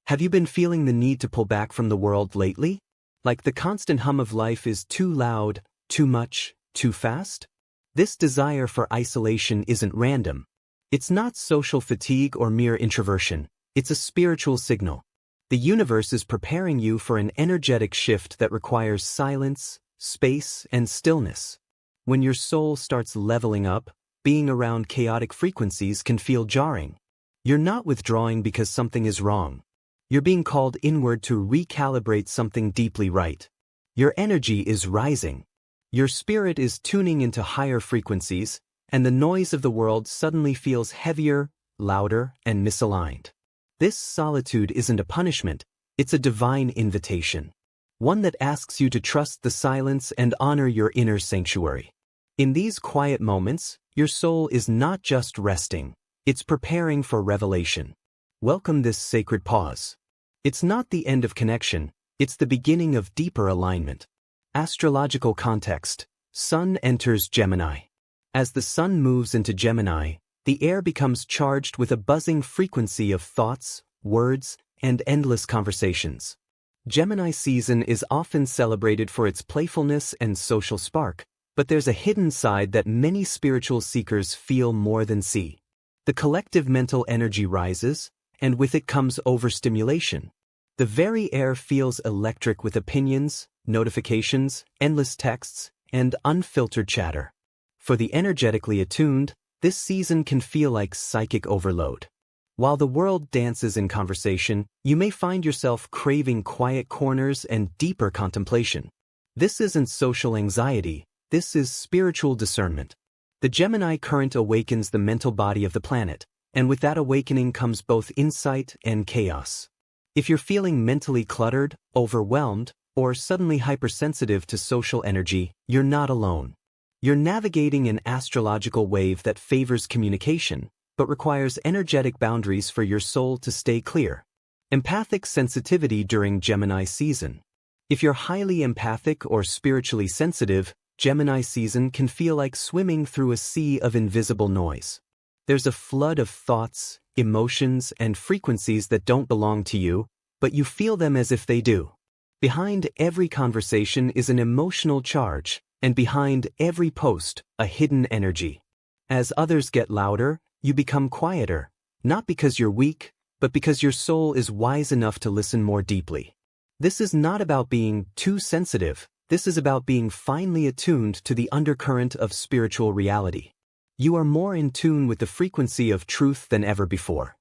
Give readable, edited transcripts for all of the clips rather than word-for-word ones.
Have you been feeling the need to pull back from the world lately? Like the constant hum of life is too loud, too much, too fast? This desire for isolation isn't random. It's not social fatigue or mere introversion. It's a spiritual signal. The universe is preparing you for an energetic shift that requires silence, space, and stillness. When your soul starts leveling up, being around chaotic frequencies can feel jarring. You're not withdrawing because something is wrong. You're being called inward to recalibrate something deeply right. Your energy is rising. Your spirit is tuning into higher frequencies, and the noise of the world suddenly feels heavier, louder, and misaligned. This solitude isn't a punishment, it's a divine invitation. One that asks you to trust the silence and honor your inner sanctuary. In these quiet moments, your soul is not just resting, it's preparing for revelation. Welcome this sacred pause. It's not the end of connection, it's the beginning of deeper alignment. Astrological context: Sun enters Gemini. As the Sun moves into Gemini, the air becomes charged with a buzzing frequency of thoughts, words, and endless conversations. Gemini season is often celebrated for its playfulness and social spark, but there's a hidden side that many spiritual seekers feel more than see. The collective mental energy rises, and with it comes overstimulation. The very air feels electric with opinions, notifications, endless texts, and unfiltered chatter. For the energetically attuned, this season can feel like psychic overload. While the world dances in conversation, you may find yourself craving quiet corners and deeper contemplation. This isn't social anxiety, this is spiritual discernment. The Gemini current awakens the mental body of the planet, and with that awakening comes both insight and chaos. If you're feeling mentally cluttered, overwhelmed, or suddenly hypersensitive to social energy, you're not alone. You're navigating an astrological wave that favors communication, but requires energetic boundaries for your soul to stay clear. Empathic sensitivity during Gemini season. If you're highly empathic or spiritually sensitive, Gemini season can feel like swimming through a sea of invisible noise. There's a flood of thoughts, emotions, and frequencies that don't belong to you, but you feel them as if they do. Behind every conversation is an emotional charge, and behind every post, a hidden energy. As others get louder, you become quieter, not because you're weak, but because your soul is wise enough to listen more deeply. This is not about being too sensitive, this is about being finely attuned to the undercurrent of spiritual reality. You are more in tune with the frequency of truth than ever before.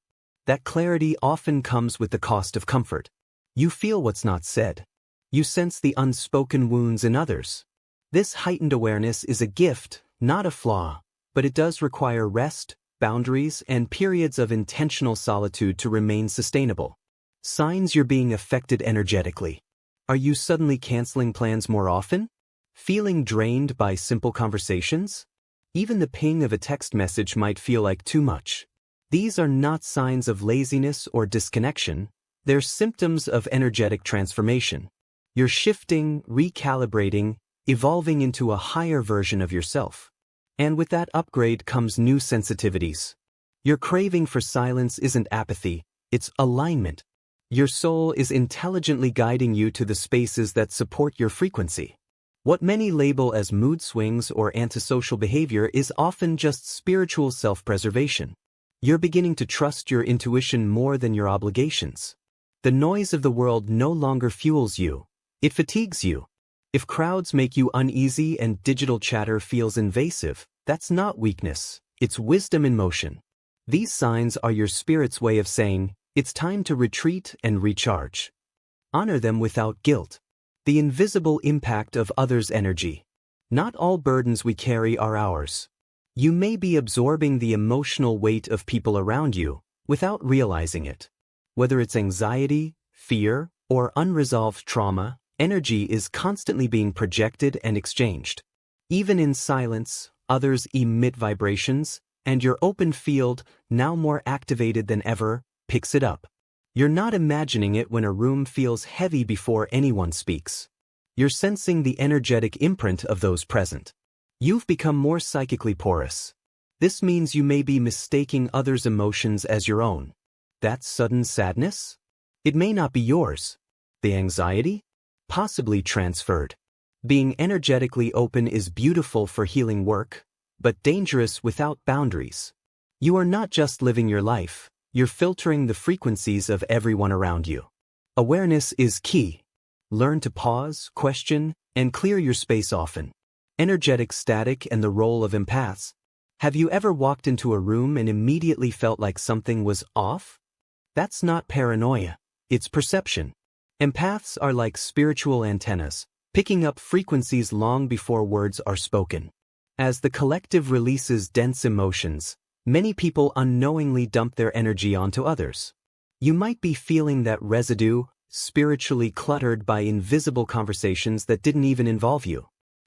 That clarity often comes with the cost of comfort. You feel what's not said. You sense the unspoken wounds in others. This heightened awareness is a gift, not a flaw, but it does require rest, boundaries, and periods of intentional solitude to remain sustainable. Signs you're being affected energetically. Are you suddenly canceling plans more often? Feeling drained by simple conversations? Even the ping of a text message might feel like too much. These are not signs of laziness or disconnection, they're symptoms of energetic transformation. You're shifting, recalibrating, evolving into a higher version of yourself. And with that upgrade comes new sensitivities. Your craving for silence isn't apathy, it's alignment. Your soul is intelligently guiding you to the spaces that support your frequency. What many label as mood swings or antisocial behavior is often just spiritual self-preservation. You're beginning to trust your intuition more than your obligations. The noise of the world no longer fuels you, it fatigues you. If crowds make you uneasy and digital chatter feels invasive, that's not weakness, it's wisdom in motion. These signs are your spirit's way of saying, it's time to retreat and recharge. Honor them without guilt. The invisible impact of others' energy. Not all burdens we carry are ours. You may be absorbing the emotional weight of people around you without realizing it. Whether it's anxiety, fear, or unresolved trauma, energy is constantly being projected and exchanged. Even in silence, others emit vibrations, and your open field, now more activated than ever, picks it up. You're not imagining it when a room feels heavy before anyone speaks. You're sensing the energetic imprint of those present. You've become more psychically porous. This means you may be mistaking others' emotions as your own. That sudden sadness? It may not be yours. The anxiety? Possibly transferred. Being energetically open is beautiful for healing work, but dangerous without boundaries. You are not just living your life, you're filtering the frequencies of everyone around you. Awareness is key. Learn to pause, question, and clear your space often. Energetic static and the role of empaths. Have you ever walked into a room and immediately felt like something was off? That's not paranoia, it's perception. Empaths are like spiritual antennas, picking up frequencies long before words are spoken. As the collective releases dense emotions, many people unknowingly dump their energy onto others. You might be feeling that residue, spiritually cluttered by invisible conversations that didn't even involve you.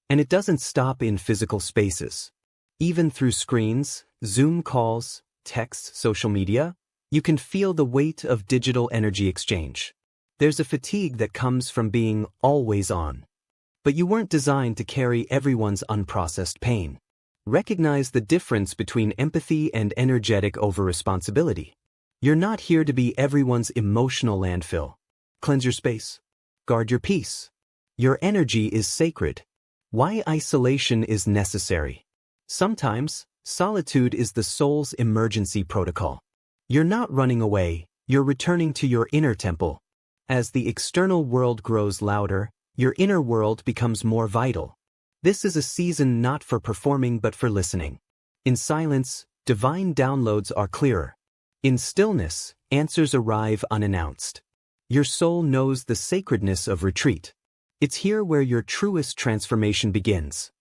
And it doesn't stop in physical spaces. Even through screens, Zoom calls, texts, social media, you can feel the weight of digital energy exchange. There's a fatigue that comes from being always on. But you weren't designed to carry everyone's unprocessed pain. Recognize the difference between empathy and energetic over-responsibility. You're not here to be everyone's emotional landfill. Cleanse your space. Guard your peace. Your energy is sacred. Why isolation is necessary. Sometimes, solitude is the soul's emergency protocol. You're not running away, you're returning to your inner temple. As the external world grows louder, your inner world becomes more vital. This is a season not for performing but for listening. In silence, divine downloads are clearer. In stillness, answers arrive unannounced. Your soul knows the sacredness of retreat. It's here where your truest transformation begins.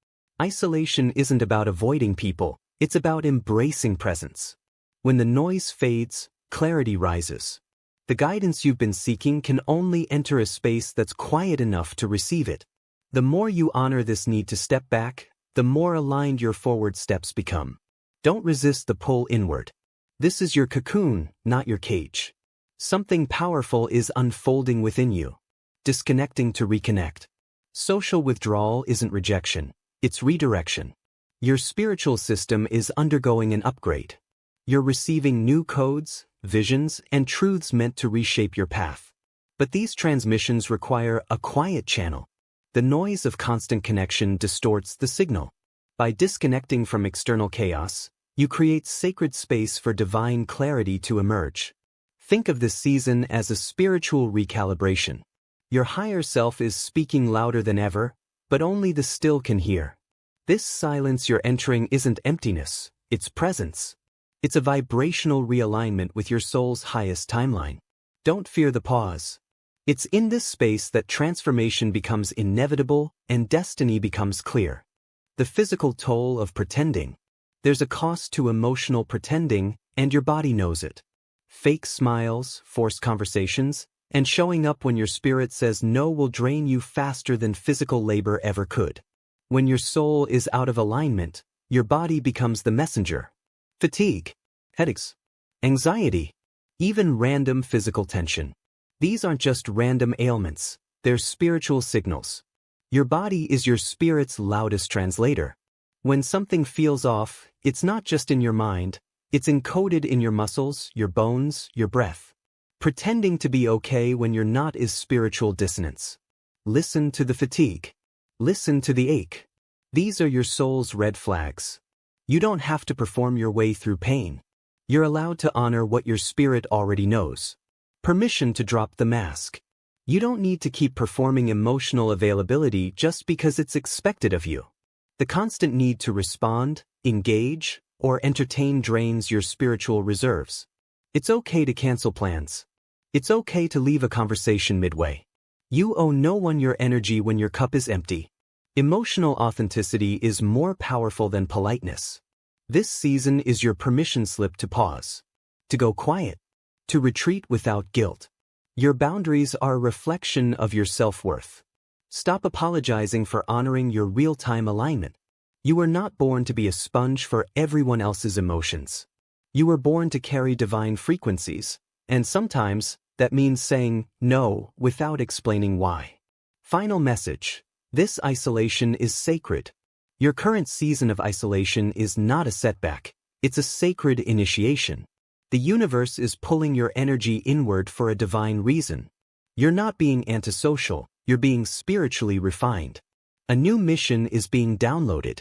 Isolation isn't about avoiding people, it's about embracing presence. When the noise fades, clarity rises. The guidance you've been seeking can only enter a space that's quiet enough to receive it. The more you honor this need to step back, the more aligned your forward steps become. Don't resist the pull inward. This is your cocoon, not your cage. Something powerful is unfolding within you. Disconnecting to reconnect. Social withdrawal isn't rejection, it's redirection. Your spiritual system is undergoing an upgrade. You're receiving new codes, visions, and truths meant to reshape your path. But these transmissions require a quiet channel. The noise of constant connection distorts the signal. By disconnecting from external chaos, you create sacred space for divine clarity to emerge. Think of this season as a spiritual recalibration. Your higher self is speaking louder than ever, but only the still can hear. This silence you're entering isn't emptiness, it's presence. It's a vibrational realignment with your soul's highest timeline. Don't fear the pause. It's in this space that transformation becomes inevitable and destiny becomes clear. The physical toll of pretending. There's a cost to emotional pretending, and your body knows it. Fake smiles, forced conversations, and showing up when your spirit says no will drain you faster than physical labor ever could. When your soul is out of alignment, your body becomes the messenger. Fatigue, headaches, anxiety, even random physical tension. These aren't just random ailments, they're spiritual signals. Your body is your spirit's loudest translator. When something feels off, it's not just in your mind, it's encoded in your muscles, your bones, your breath. Pretending to be okay when you're not is spiritual dissonance. Listen to the fatigue. Listen to the ache. These are your soul's red flags. You don't have to perform your way through pain. You're allowed to honor what your spirit already knows. Permission to drop the mask. You don't need to keep performing emotional availability just because it's expected of you. The constant need to respond, engage, or entertain drains your spiritual reserves. It's okay to cancel plans. It's okay to leave a conversation midway. You owe no one your energy when your cup is empty. Emotional authenticity is more powerful than politeness. This season is your permission slip to pause, to go quiet, to retreat without guilt. Your boundaries are a reflection of your self-worth. Stop apologizing for honoring your real-time alignment. You were not born to be a sponge for everyone else's emotions. You were born to carry divine frequencies, and sometimes that means saying no without explaining why. Final message. This isolation is sacred. Your current season of isolation is not a setback, it's a sacred initiation. The universe is pulling your energy inward for a divine reason. You're not being antisocial, you're being spiritually refined. A new mission is being downloaded.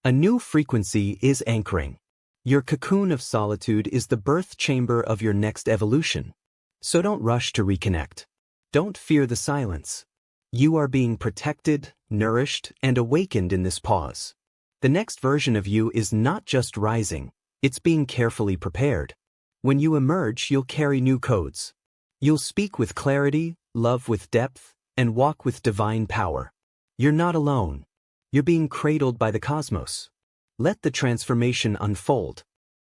A new frequency is anchoring. Your cocoon of solitude is the birth chamber of your next evolution. So don't rush to reconnect. Don't fear the silence. You are being protected, nourished, and awakened in this pause. The next version of you is not just rising, it's being carefully prepared. When you emerge, you'll carry new codes. You'll speak with clarity, love with depth, and walk with divine power. You're not alone. You're being cradled by the cosmos. Let the transformation unfold.